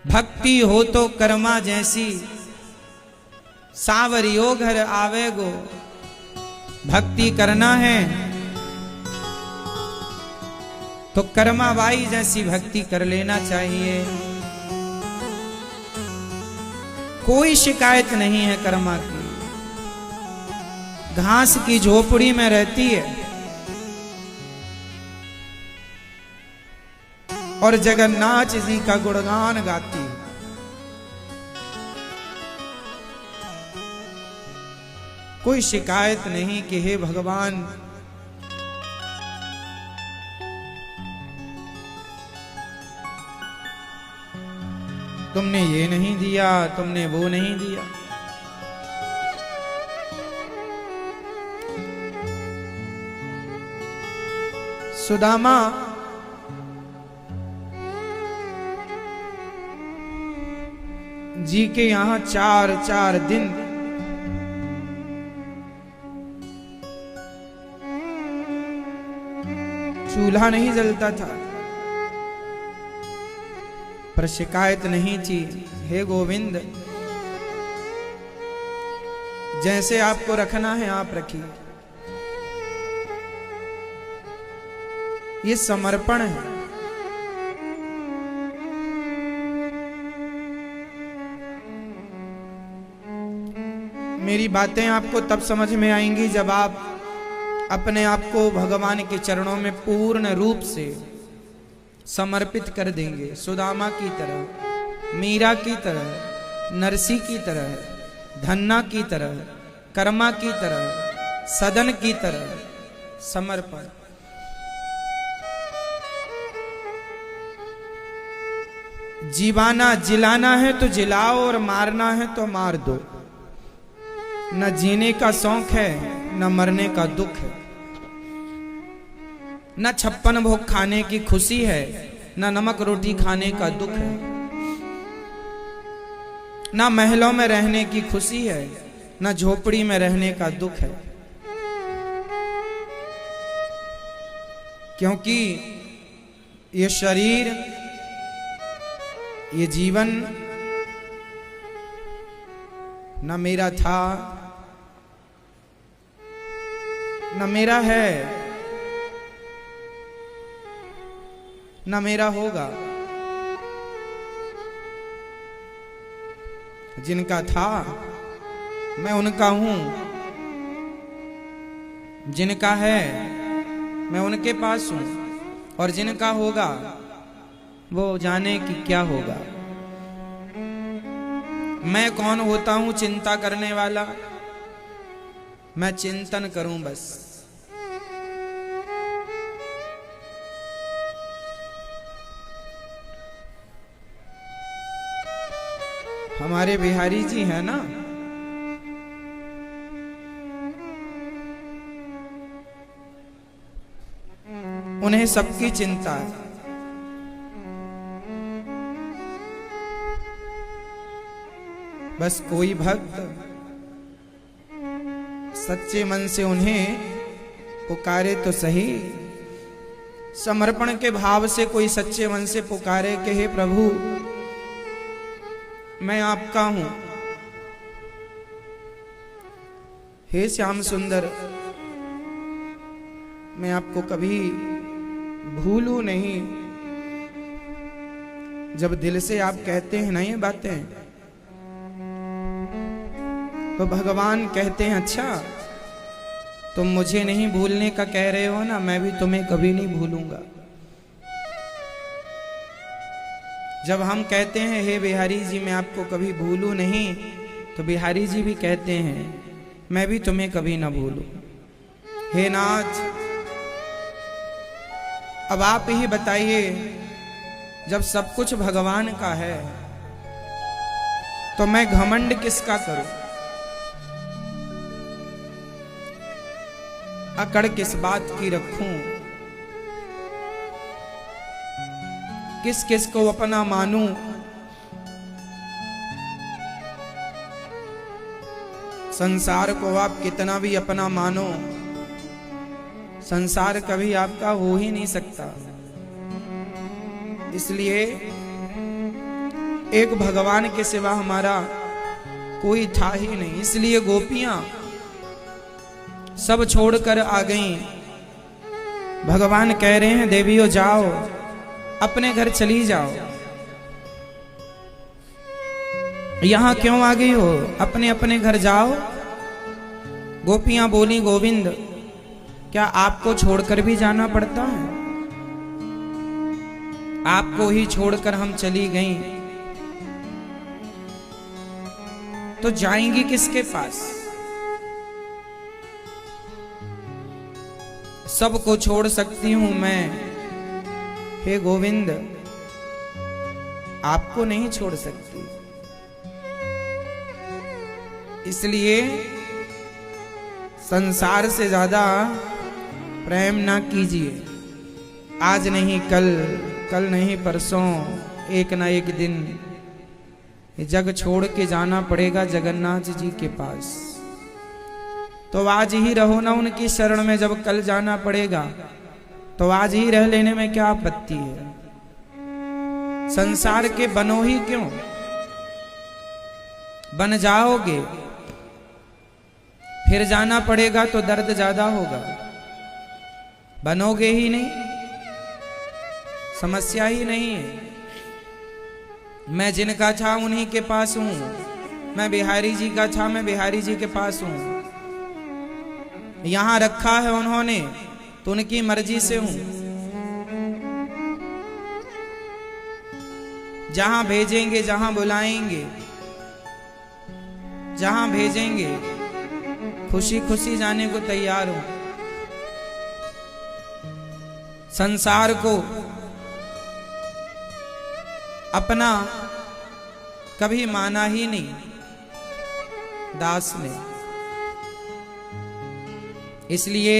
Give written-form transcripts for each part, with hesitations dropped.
भक्ति हो तो कर्मा जैसी, सावरियो घर आवे गो। भक्ति करना है तो कर्माबाई जैसी भक्ति कर लेना चाहिए। कोई शिकायत नहीं है कर्मा की। घास की झोपड़ी में रहती है और जगन्नाथ जी का गुणगान गाती है। कोई शिकायत नहीं कि हे भगवान तुमने ये नहीं दिया, तुमने वो नहीं दिया। सुदामा जी के यहां 4 दिन चूल्हा नहीं जलता था, पर शिकायत नहीं थी। हे गोविंद, जैसे आपको रखना है आप रखिए। ये समर्पण है। मेरी बातें आपको तब समझ में आएंगी जब आप अपने आप को भगवान के चरणों में पूर्ण रूप से समर्पित कर देंगे। सुदामा की तरह, मीरा की तरह, नरसी की तरह, धन्ना की तरह, कर्मा की तरह, सदन की तरह समर्पण। जीवाना जिलाना है तो जिलाओ और मारना है तो मार दो। न जीने का शौक है न मरने का दुख है। न 56 भोग खाने की खुशी है न नमक रोटी खाने का दुख है। न महलों में रहने की खुशी है न झोपड़ी में रहने का दुख है। क्योंकि ये शरीर, ये जीवन न मेरा था न मेरा है न मेरा होगा। जिनका था मैं उनका हूं, जिनका है मैं उनके पास हूं, और जिनका होगा वो जाने कि क्या होगा। मैं कौन होता हूं चिंता करने वाला? मैं चिंतन करूं बस। हमारे बिहारी जी हैं ना, उन्हें सबकी चिंता है। बस कोई भक्त सच्चे मन से उन्हें पुकारे तो सही। समर्पण के भाव से कोई सच्चे मन से पुकारे कि हे प्रभु मैं आपका हूं। हे श्याम सुंदर, मैं आपको कभी भूलूं नहीं। जब दिल से आप कहते हैं ना ये बातें, तो भगवान कहते हैं अच्छा तुम मुझे नहीं भूलने का कह रहे हो ना, मैं भी तुम्हें कभी नहीं भूलूंगा। जब हम कहते हैं हे बिहारी जी मैं आपको कभी भूलूं नहीं, तो बिहारी जी भी कहते हैं मैं भी तुम्हें कभी ना भूलूं। हे नाथ, अब आप ही बताइए, जब सब कुछ भगवान का है तो मैं घमंड किसका करूं? अकड़ किस बात की रखूं? किस किस को अपना मानूं? संसार को आप कितना भी अपना मानो, संसार कभी आपका हो ही नहीं सकता। इसलिए एक भगवान के सिवा हमारा कोई था ही नहीं। इसलिए गोपियां सब छोड़कर आ गईं। भगवान कह रहे हैं देवियों जाओ, अपने घर चली जाओ। यहां क्यों आ गई हो? अपने अपने घर जाओ। गोपियां बोली गोविंद क्या आपको छोड़कर भी जाना पड़ता है? आपको ही छोड़कर हम चली गईं तो जाएंगी किसके पास? सबको छोड़ सकती हूं मैं, हे गोविंद आपको नहीं छोड़ सकती। इसलिए संसार से ज्यादा प्रेम ना कीजिए। आज नहीं कल, कल नहीं परसों, एक ना एक दिन जग छोड़ के जाना पड़ेगा जगन्नाथ जी के पास। तो आज ही रहो ना उनकी शरण में। जब कल जाना पड़ेगा तो आज ही रह लेने में क्या आपत्ति है? संसार के बनो ही क्यों? बन जाओगे फिर जाना पड़ेगा तो दर्द ज्यादा होगा। बनोगे ही नहीं, समस्या ही नहीं है। मैं जिनका था उन्हीं के पास हूं। मैं बिहारी जी का था, मैं बिहारी जी के पास हूं। यहां रखा है उन्होंने तो उनकी मर्जी से हूं। जहां भेजेंगे, जहां बुलाएंगे, जहां भेजेंगे खुशी खुशी जाने को तैयार हूं। संसार को अपना कभी माना ही नहीं दास ने। इसलिए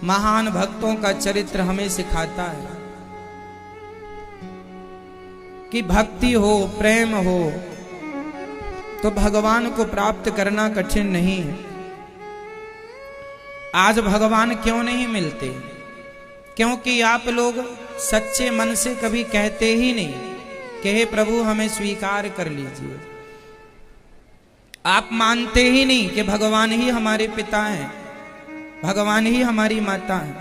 महान भक्तों का चरित्र हमें सिखाता है कि भक्ति हो, प्रेम हो तो भगवान को प्राप्त करना कठिन नहीं है। आज भगवान क्यों नहीं मिलते? क्योंकि आप लोग सच्चे मन से कभी कहते ही नहीं कि हे प्रभु हमें स्वीकार कर लीजिए। आप मानते ही नहीं कि भगवान ही हमारे पिता हैं, भगवान ही हमारी माता हैं।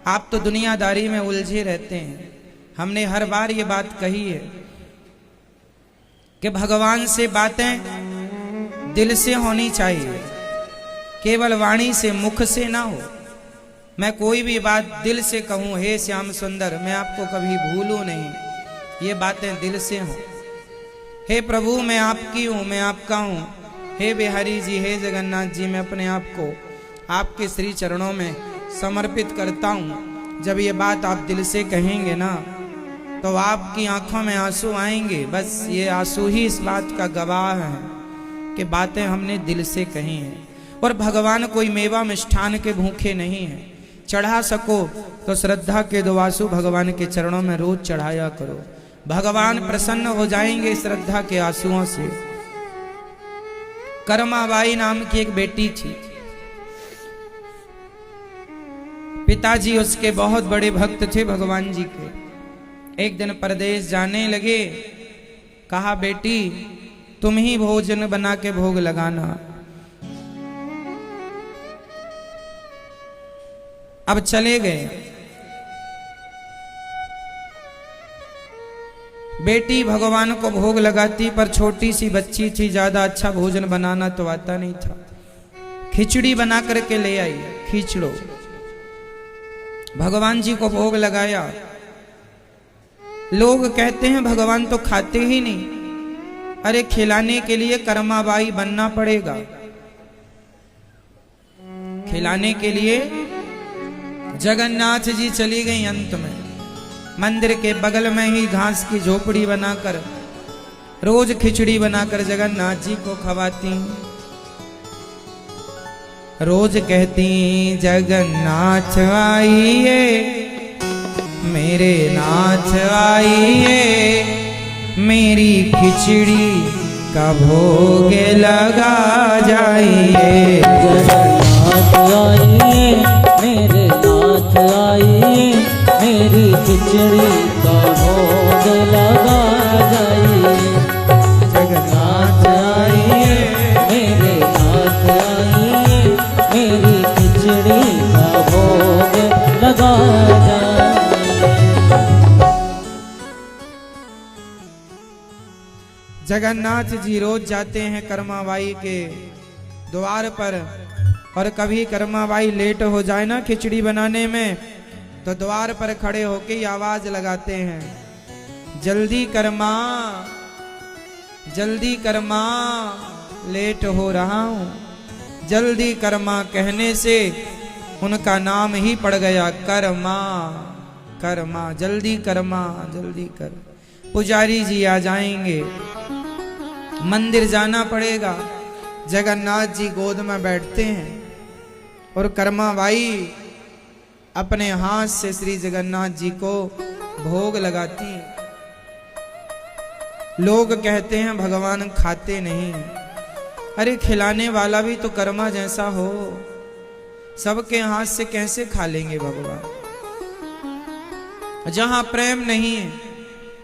आप तो दुनियादारी में उलझे रहते हैं। हमने हर बार ये बात कही है कि भगवान से बातें दिल से होनी चाहिए, केवल वाणी से, मुख से ना हो। मैं कोई भी बात दिल से कहूं, हे श्याम सुंदर मैं आपको कभी भूलूं नहीं, ये बातें दिल से हों। हे प्रभु मैं आपकी हूं, मैं आपका हूं। हे बिहारी जी, हे जगन्नाथ जी, मैं अपने आप को आपके श्री चरणों में समर्पित करता हूं। जब ये बात आप दिल से कहेंगे ना तो आपकी आंखों में आंसू आएंगे। बस ये आंसू ही इस बात का गवाह है कि बातें हमने दिल से कही हैं। और भगवान कोई मेवा मिष्ठान के भूखे नहीं हैं। चढ़ा सको तो श्रद्धा के दो आंसू भगवान के चरणों में रोज चढ़ाया करो। भगवान प्रसन्न हो जाएंगे श्रद्धा के आंसुओं से। कर्माबाई नाम की एक बेटी थी। पिताजी उसके बहुत बड़े भक्त थे भगवान जी के। एक दिन परदेश जाने लगे। कहा बेटी तुम ही भोजन बना के भोग लगाना। अब चले गए। बेटी भगवान को भोग लगाती, पर छोटी सी बच्ची थी, ज्यादा अच्छा भोजन बनाना तो आता नहीं था। खिचड़ी बना करके ले आई। खिचड़ो भगवान जी को भोग लगाया। लोग कहते हैं भगवान तो खाते ही नहीं। अरे खिलाने के लिए कर्माबाई बनना पड़ेगा। खिलाने के लिए जगन्नाथ जी चली गई। अंत में मंदिर के बगल में ही घास की झोपड़ी बनाकर रोज खिचड़ी बनाकर जगन्नाथ जी को खवाती। रोज कहती जगन्नाथ आइए, मेरे नाथ आइए, मेरी खिचड़ी का भोग लगा जाइए। जगन्नाथ आइए, मेरे नाथ आइए, मेरी खिचड़ी का भोग लगा जगन्नाथ जी रोज जाते हैं कर्माबाई के द्वार पर, और कभी कर्माबाई लेट हो जाए ना खिचड़ी बनाने में, तो द्वार पर खड़े होके आवाज लगाते हैं, जल्दी कर्मा, जल्दी कर्मा, लेट हो रहा हूं। जल्दी कर्मा कहने से उनका नाम ही पड़ गया कर्मा, कर्मा, जल्दी कर्मा, जल्दी कर। पुजारी जी आ जाएंगे, मंदिर जाना पड़ेगा। जगन्नाथ जी गोद में बैठते हैं और कर्माबाई अपने हाथ से श्री जगन्नाथ जी को भोग लगाती हैं। लोग कहते हैं भगवान खाते नहीं, अरे खिलाने वाला भी तो कर्मा जैसा हो, सबके हाथ से कैसे खा लेंगे भगवान। जहां प्रेम नहीं है,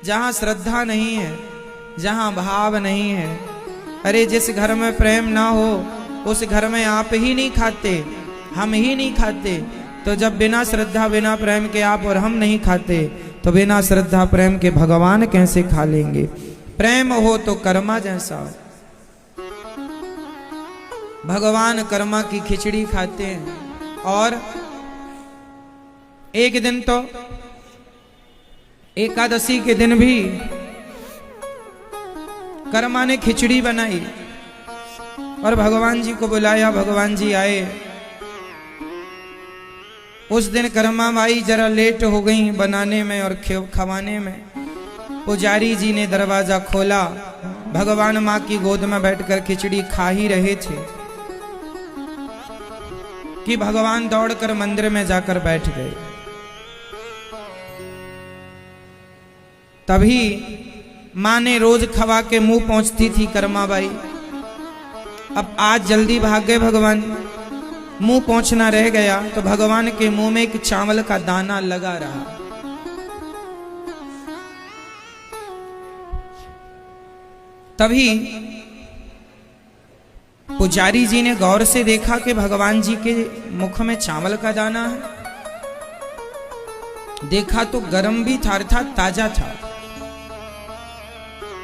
जहां श्रद्धा नहीं है, जहां भाव नहीं है, अरे जिस घर में प्रेम ना हो उस घर में आप ही नहीं खाते, हम ही नहीं खाते। तो जब बिना श्रद्धा बिना प्रेम के आप और हम नहीं खाते, तो बिना श्रद्धा प्रेम के भगवान कैसे खा लेंगे। प्रेम हो तो कर्मा जैसा हो। भगवान कर्मा की खिचड़ी खाते हैं। और एक दिन तो एकादशी के दिन भी कर्मा ने खिचड़ी बनाई और भगवान जी को बुलाया, भगवान जी आए। उस दिन कर्मा माई जरा लेट हो गई बनाने में और खवाने में। पुजारी जी ने दरवाजा खोला, भगवान माँ की गोद में बैठकर खिचड़ी खा ही रहे थे कि भगवान दौड़कर मंदिर में जाकर बैठ गए। तभी माँ ने रोज खवा के मुंह पहुंचती थी कर्माबाई। अब आज जल्दी भाग गए भगवान, मुंह पहुंचना रह गया, तो भगवान के मुंह में एक चावल का दाना लगा रहा। तभी पुजारी जी ने गौर से देखा कि भगवान जी के मुख में चावल का दाना है। देखा तो गरम भी था, अर्थात ताजा था।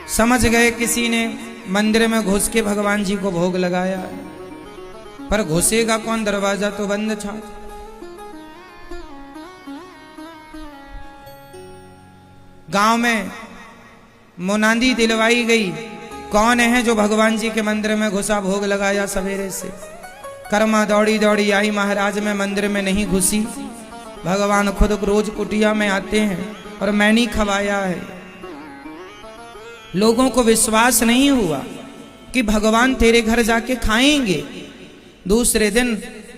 समझ गए किसी ने मंदिर में घुस के भगवान जी को भोग लगाया, पर घुसेगा कौन, दरवाजा तो बंद था। गांव में मुनादी दिलवाई गई, कौन है जो भगवान जी के मंदिर में घुसा भोग लगाया सवेरे से। कर्मा दौड़ी दौड़ी आई, महाराज में मंदिर में नहीं घुसी, भगवान खुद रोज कुटिया में आते हैं और मैंने खवाया है। लोगों को विश्वास नहीं हुआ कि भगवान तेरे घर जाके खाएंगे। दूसरे दिन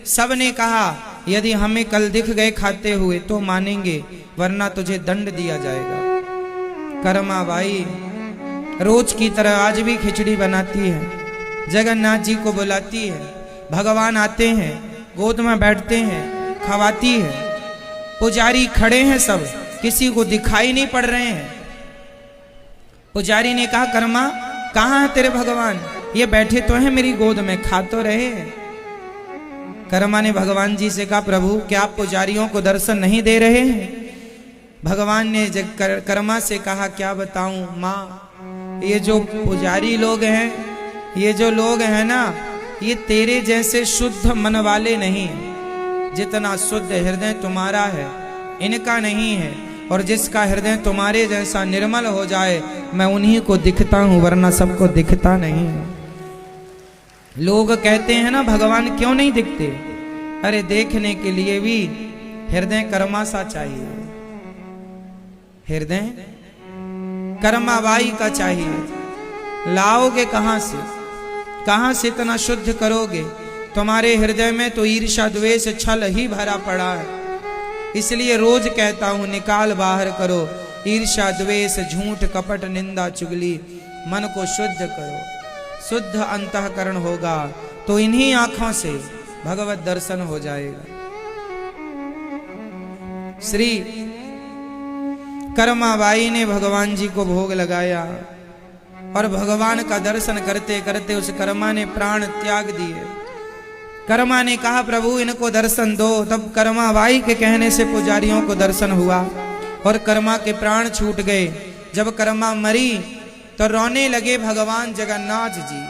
सबने कहा यदि हमें कल दिख गए खाते हुए तो मानेंगे, वरना तुझे दंड दिया जाएगा। कर्माबाई रोज की तरह आज भी खिचड़ी बनाती है, जगन्नाथ जी को बुलाती है, भगवान आते हैं, गोद में बैठते हैं, खवाती है। पुजारी खड़े हैं, सब किसी को दिखाई नहीं पड़ रहे हैं। पुजारी ने कहा कर्मा कहाँ है तेरे भगवान, ये बैठे तो हैं मेरी गोद में, खा तो रहे हैं। कर्मा ने भगवान जी से कहा प्रभु क्या आप पुजारियों को दर्शन नहीं दे रहे हैं। भगवान ने कर्मा से कहा क्या बताऊं माँ, ये जो पुजारी लोग हैं, ये जो लोग हैं ना, ये तेरे जैसे शुद्ध मन वाले नहीं हैं। जितना शुद्ध हृदय तुम्हारा है इनका नहीं है, और जिसका हृदय तुम्हारे जैसा निर्मल हो जाए मैं उन्हीं को दिखता हूं, वरना सबको दिखता नहीं है। लोग कहते हैं ना भगवान क्यों नहीं दिखते, अरे देखने के लिए भी हृदय कर्मा सा चाहिए, हृदय कर्माबाई का चाहिए। लाओगे कहां से इतना शुद्ध करोगे। तुम्हारे हृदय में तो ईर्ष्या द्वेष छल ही भरा पड़ा है। इसलिए रोज कहता हूं निकाल बाहर करो ईर्ष्या द्वेष झूठ कपट निंदा चुगली, मन को शुद्ध करो। शुद्ध अंतःकरण होगा तो इन्हीं आंखों से भगवत दर्शन हो जाएगा। श्री कर्माबाई ने भगवान जी को भोग लगाया और भगवान का दर्शन करते करते उस कर्मा ने प्राण त्याग दिए। कर्मा ने कहा प्रभु इनको दर्शन दो। तब कर्माबाई के कहने से पुजारियों को दर्शन हुआ और कर्मा के प्राण छूट गए। जब कर्मा मरी तो रोने लगे भगवान जगन्नाथ जी।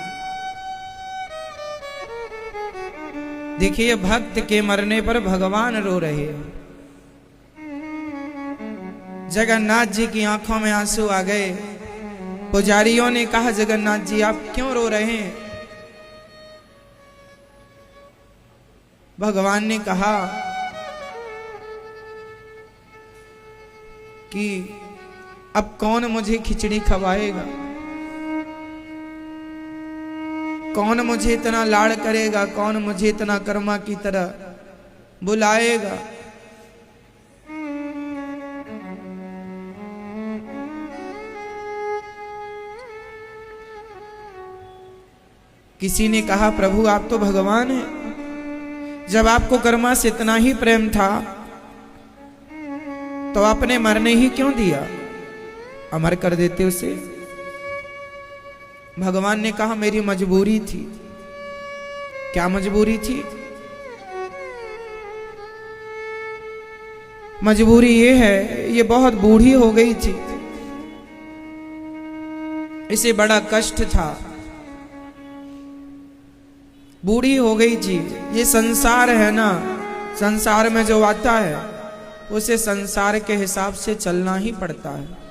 देखिए, भक्त के मरने पर भगवान रो रहे हैं। जगन्नाथ जी की आंखों में आंसू आ गए। पुजारियों ने कहा, जगन्नाथ जी आप क्यों रो रहे हैं? भगवान ने कहा कि अब कौन मुझे खिचड़ी खवाएगा, कौन मुझे इतना लाड़ करेगा, कौन मुझे इतना कर्मा की तरह बुलाएगा। किसी ने कहा, प्रभु आप तो भगवान हैं, जब आपको कर्मा से इतना ही प्रेम था तो आपने मरने ही क्यों दिया, अमर कर देते उसे। भगवान ने कहा, मेरी मजबूरी थी। क्या मजबूरी थी? मजबूरी ये है, ये बहुत बूढ़ी हो गई थी, इसे बड़ा कष्ट था, बूढ़ी हो गई थी। ये संसार है ना, संसार में जो आता है उसे संसार के हिसाब से चलना ही पड़ता है।